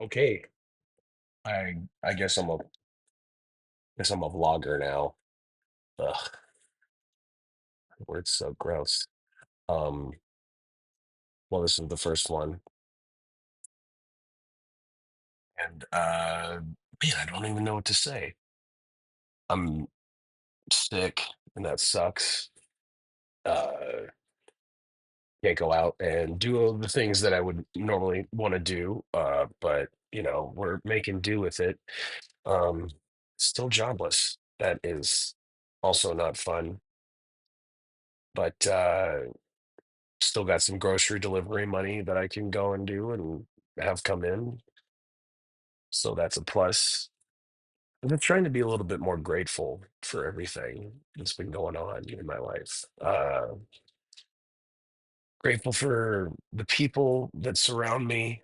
Okay, I guess I'm a vlogger now. Ugh, the word's so gross. Um, well, this is the first one, and man, I don't even know what to say. I'm sick, and that sucks. Uh, can't go out and do all the things that I would normally want to do. But we're making do with it. Um, still jobless. That is also not fun, but still got some grocery delivery money that I can go and do and have come in. So that's a plus. And I'm trying to be a little bit more grateful for everything that's been going on in my life. Grateful for the people that surround me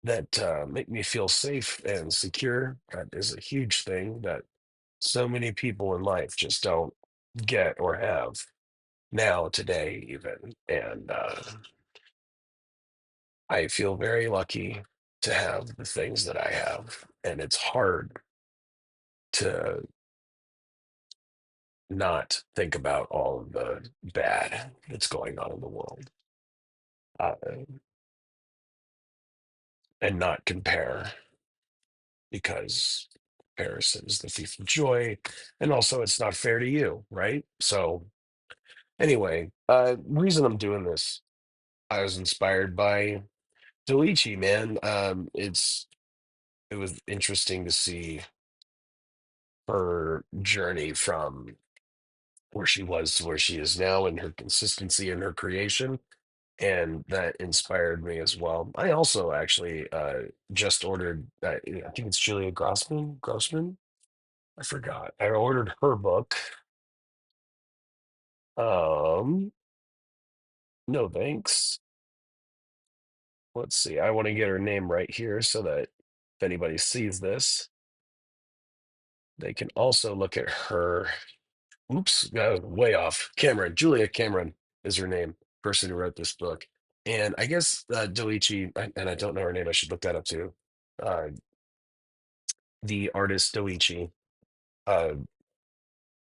that make me feel safe and secure. That is a huge thing that so many people in life just don't get or have now, today, even. And I feel very lucky to have the things that I have. And it's hard to not think about all of the bad that's going on in the world, uh, and not compare, because comparison is the thief of joy. And also, it's not fair to you, right? So, anyway, reason I'm doing this, I was inspired by Delici, man. It was interesting to see her journey from where she was to where she is now, and her consistency in her creation, and that inspired me as well. I also actually just ordered, I think it's Julia Grossman. I forgot. I ordered her book. um no thanks. Let's see, I want to get her name right here so that if anybody sees this, they can also look at her. Oops, way off. Cameron, Julia Cameron is her name, person who wrote this book. And I guess Dolichi, and I don't know her name, I should look that up too. Uh, the artist Dolichi uh,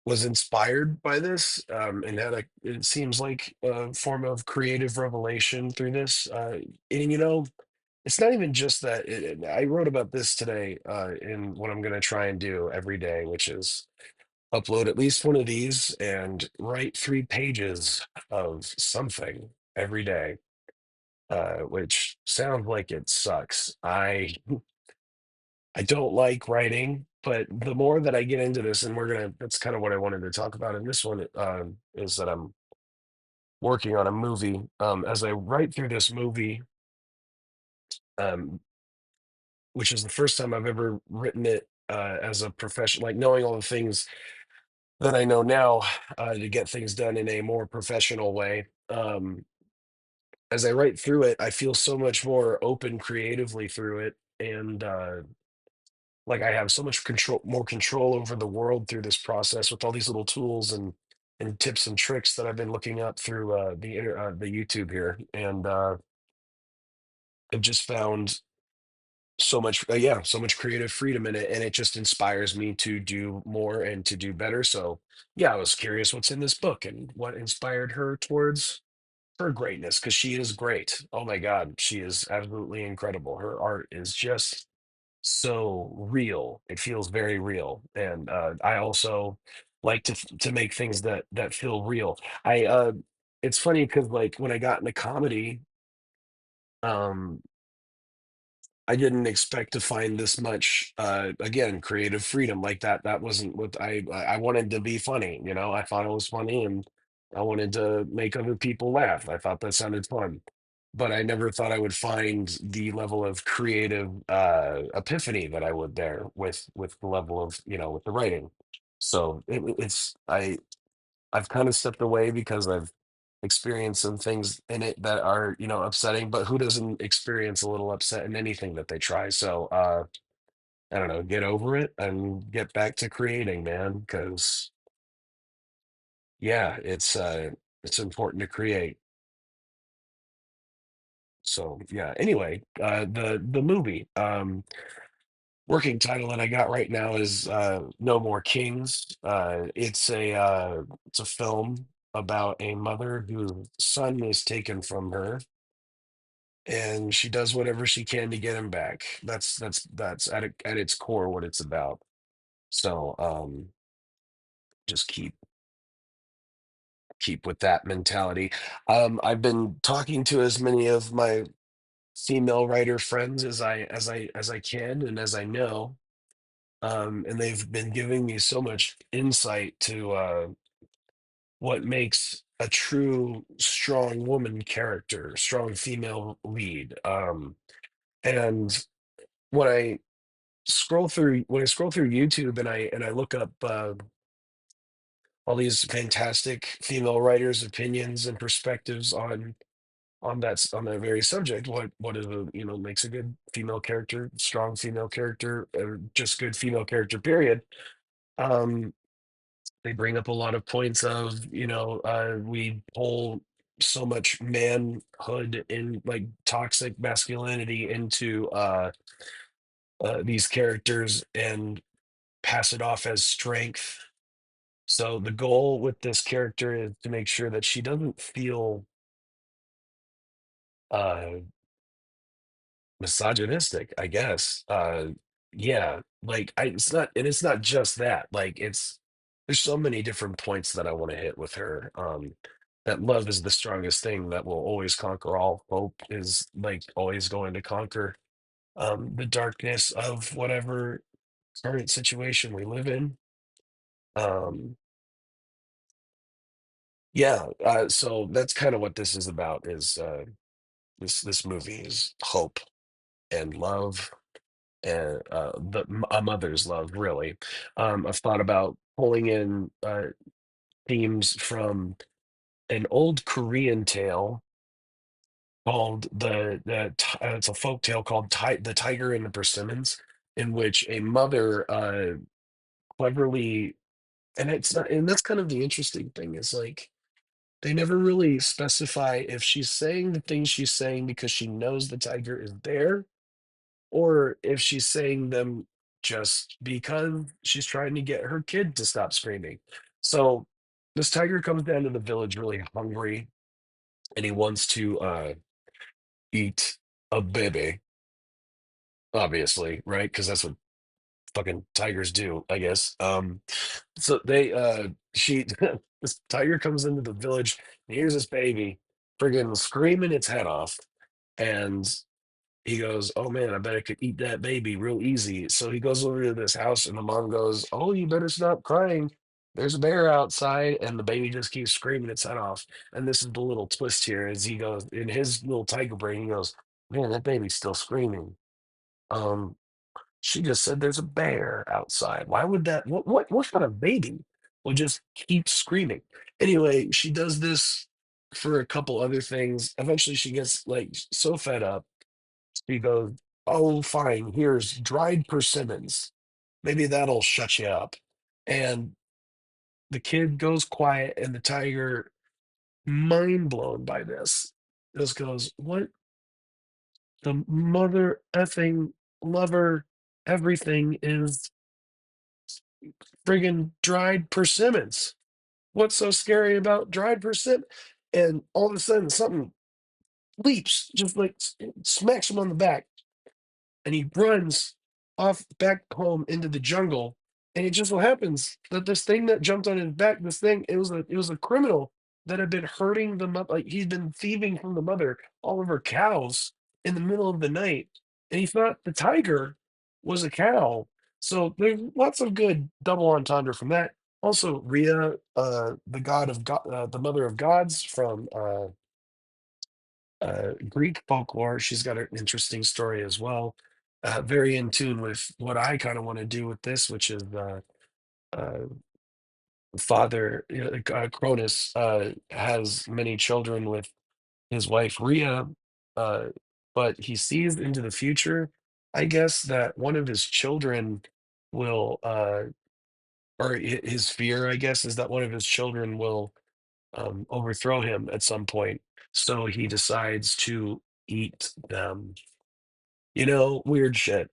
was inspired by this, and had it seems like a form of creative revelation through this. And it's not even just that. I wrote about this today in what I'm going to try and do every day, which is upload at least one of these and write 3 pages of something every day, which sounds like it sucks. I don't like writing, but the more that I get into this, and that's kind of what I wanted to talk about in this one, is that I'm working on a movie. As I write through this movie, um, which is the first time I've ever written it as a profession, like knowing all the things that I know now to get things done in a more professional way. As I write through it, I feel so much more open creatively through it, and like I have so much more control over the world through this process with all these little tools and tips and tricks that I've been looking up through the YouTube here, and I've just found so much, yeah, so much creative freedom in it, and it just inspires me to do more and to do better. So, yeah, I was curious what's in this book and what inspired her towards her greatness, because she is great. Oh my God, she is absolutely incredible. Her art is just so real. It feels very real, and I also like to make things that feel real. I It's funny because like when I got into comedy, um, I didn't expect to find this much, again, creative freedom like that. That wasn't what I wanted to be funny. I thought it was funny, and I wanted to make other people laugh. I thought that sounded fun, but I never thought I would find the level of creative epiphany that I would there with the level of, with the writing. So I've kind of stepped away because I've experienced some things in it that are, upsetting, but who doesn't experience a little upset in anything that they try? So, I don't know, get over it and get back to creating, man, because yeah, it's important to create. So yeah. Anyway, the movie working title that I got right now is No More Kings. It's a film about a mother whose son is taken from her, and she does whatever she can to get him back. That's at its core what it's about. So just keep with that mentality. I've been talking to as many of my female writer friends as I can and as I know, and they've been giving me so much insight to what makes a true strong woman character, strong female lead. And when I scroll through YouTube and I look up all these fantastic female writers' opinions and perspectives on that very subject. What is a makes a good female character, strong female character, or just good female character, period. Um, they bring up a lot of points of, we pull so much manhood in like toxic masculinity into these characters and pass it off as strength. So the goal with this character is to make sure that she doesn't feel uh misogynistic, I guess. Yeah, like it's not just that. Like there's so many different points that I want to hit with her. That love is the strongest thing that will always conquer all. Hope is like always going to conquer the darkness of whatever current situation we live in. Um, yeah, so that's kind of what this is about is this movie is hope and love and a mother's love, really. I've thought about pulling in themes from an old Korean tale called it's a folk tale called The Tiger and the Persimmons, in which a mother cleverly, and it's not, and that's kind of the interesting thing is like they never really specify if she's saying the things she's saying because she knows the tiger is there, or if she's saying them just because she's trying to get her kid to stop screaming. So this tiger comes down to the village really hungry, and he wants to eat a baby, obviously, right? Because that's what fucking tigers do, I guess. So they she this tiger comes into the village and here's this baby friggin' screaming its head off, and he goes, "Oh man, I bet I could eat that baby real easy." So he goes over to this house, and the mom goes, "Oh, you better stop crying. There's a bear outside." And the baby just keeps screaming its head off. And this is the little twist here as he goes, in his little tiger brain, he goes, "Man, that baby's still screaming. Um, she just said there's a bear outside. Why would that, what kind of baby will just keep screaming?" Anyway, she does this for a couple other things. Eventually, she gets like so fed up he goes, "Oh, fine. Here's dried persimmons. Maybe that'll shut you up." And the kid goes quiet, and the tiger, mind blown by this, just goes, "What the mother effing lover everything is friggin' dried persimmons? What's so scary about dried persimmon?" And all of a sudden, something leaps, just like smacks him on the back, and he runs off back home into the jungle. And it just so happens that this thing that jumped on his back, this thing, it was a criminal that had been hurting the mother. Like he'd been thieving from the mother all of her cows in the middle of the night, and he thought the tiger was a cow. So there's lots of good double entendre from that. Also, Rhea, the god of God, the mother of gods from Greek folklore. She's got an interesting story as well. Very in tune with what I kind of want to do with this, which is uh, father Cronus has many children with his wife Rhea, uh, but he sees into the future, I guess, that one of his children will, or his fear, I guess, is that one of his children will overthrow him at some point. So he decides to eat them. Weird shit.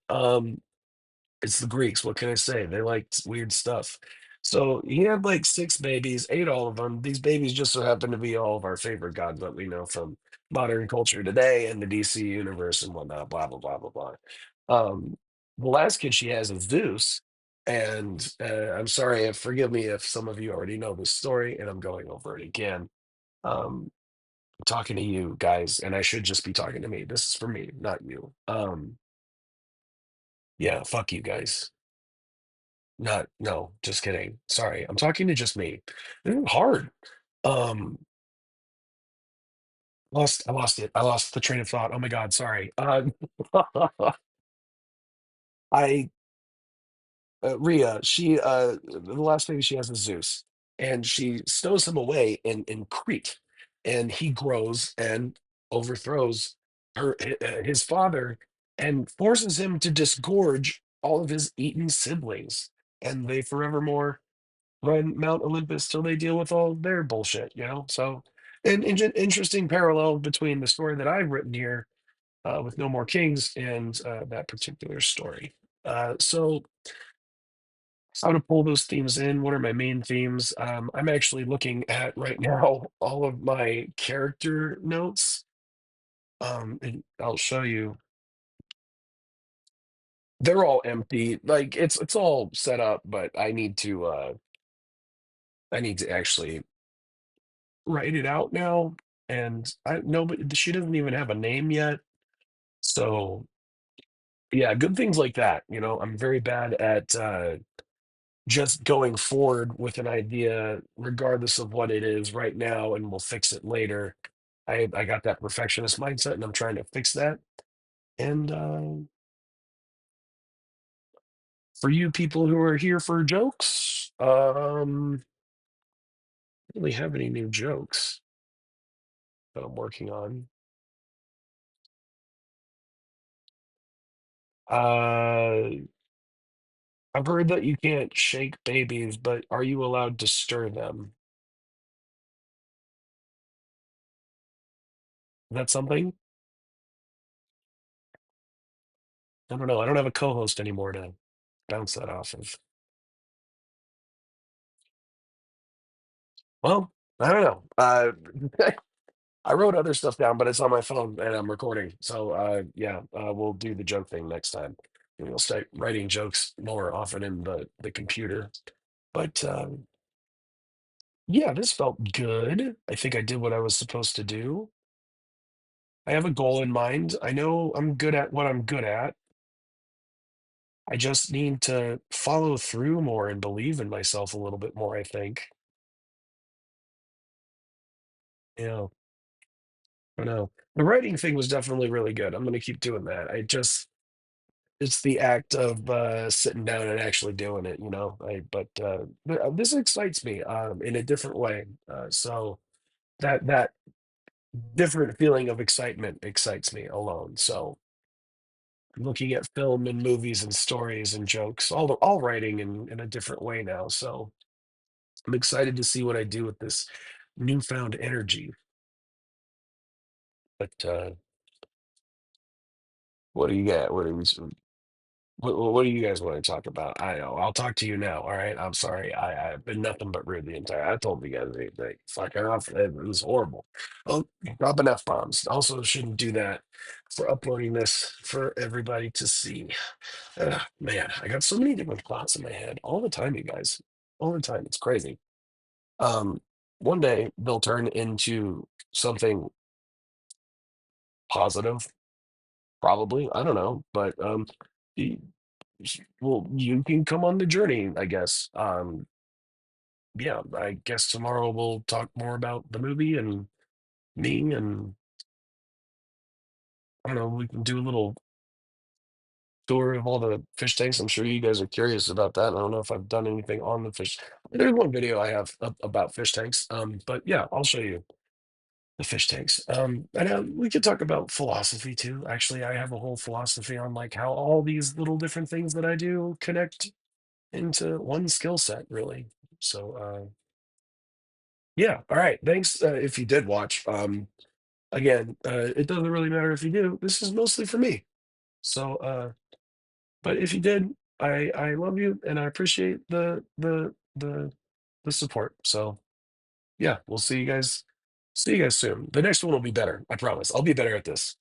It's the Greeks. What can I say? They liked weird stuff. So he had like six babies, ate all of them. These babies just so happen to be all of our favorite gods that we know from modern culture today and the DC universe and whatnot, blah, blah, blah, blah, blah. The last kid she has is Zeus. And I'm sorry, forgive me if some of you already know this story and I'm going over it again. I'm talking to you guys, and I should just be talking to me. This is for me, not you. Yeah, fuck you guys. Not no, just kidding. Sorry. I'm talking to just me. This is hard. Um, I lost it. I lost the train of thought. Oh my God, sorry. I Rhea, the last baby she has is Zeus, and she stows him away in Crete, and he grows and overthrows his father and forces him to disgorge all of his eaten siblings, and they forevermore run Mount Olympus till they deal with all their bullshit. So, an interesting parallel between the story that I've written here with No More Kings and that particular story. So, how to pull those themes in? What are my main themes? I'm actually looking at right now all of my character notes, and I'll show you. They're all empty. Like it's all set up, but I need to actually write it out now. And I nobody she doesn't even have a name yet. So yeah, good things like that. I'm very bad at just going forward with an idea, regardless of what it is right now, and we'll fix it later. I got that perfectionist mindset, and I'm trying to fix that. And for you people who are here for jokes, I don't really have any new jokes that I'm working on. Uh, I've heard that you can't shake babies, but are you allowed to stir them? Is that something? I don't know. I don't have a co-host anymore to bounce that off of. Well, I don't know. I wrote other stuff down, but it's on my phone and I'm recording. So yeah, we'll do the joke thing next time. And we'll start writing jokes more often in the computer. But yeah, this felt good. I think I did what I was supposed to do. I have a goal in mind. I know I'm good at what I'm good at. I just need to follow through more and believe in myself a little bit more, I think. Yeah, I know. The writing thing was definitely really good. I'm going to keep doing that. It's the act of sitting down and actually doing it. But this excites me in a different way. So that different feeling of excitement excites me alone. So looking at film and movies and stories and jokes, all writing in a different way now. So I'm excited to see what I do with this newfound energy. But what do you got? What do you guys want to talk about? I know. I'll talk to you now. All right. I'm sorry. I've been nothing but rude the entire. I told you guys they fucking off. It was horrible. Oh, dropping f bombs. Also, shouldn't do that for uploading this for everybody to see. Man, I got so many different thoughts in my head all the time, you guys. All the time. It's crazy. Um, One day they'll turn into something positive, probably. I don't know, but y- well, you can come on the journey, I guess. Yeah, I guess tomorrow we'll talk more about the movie and me, and I don't know. We can do a little tour of all the fish tanks. I'm sure you guys are curious about that. I don't know if I've done anything on the fish. There's one video I have about fish tanks. But yeah, I'll show you the fish tanks. And we could talk about philosophy too. Actually, I have a whole philosophy on like how all these little different things that I do connect into one skill set, really. So yeah, all right. Thanks if you did watch. again, it doesn't really matter if you do. This is mostly for me. So, but if you did, I love you and I appreciate the support. So yeah, we'll see you guys soon. The next one will be better. I promise. I'll be better at this.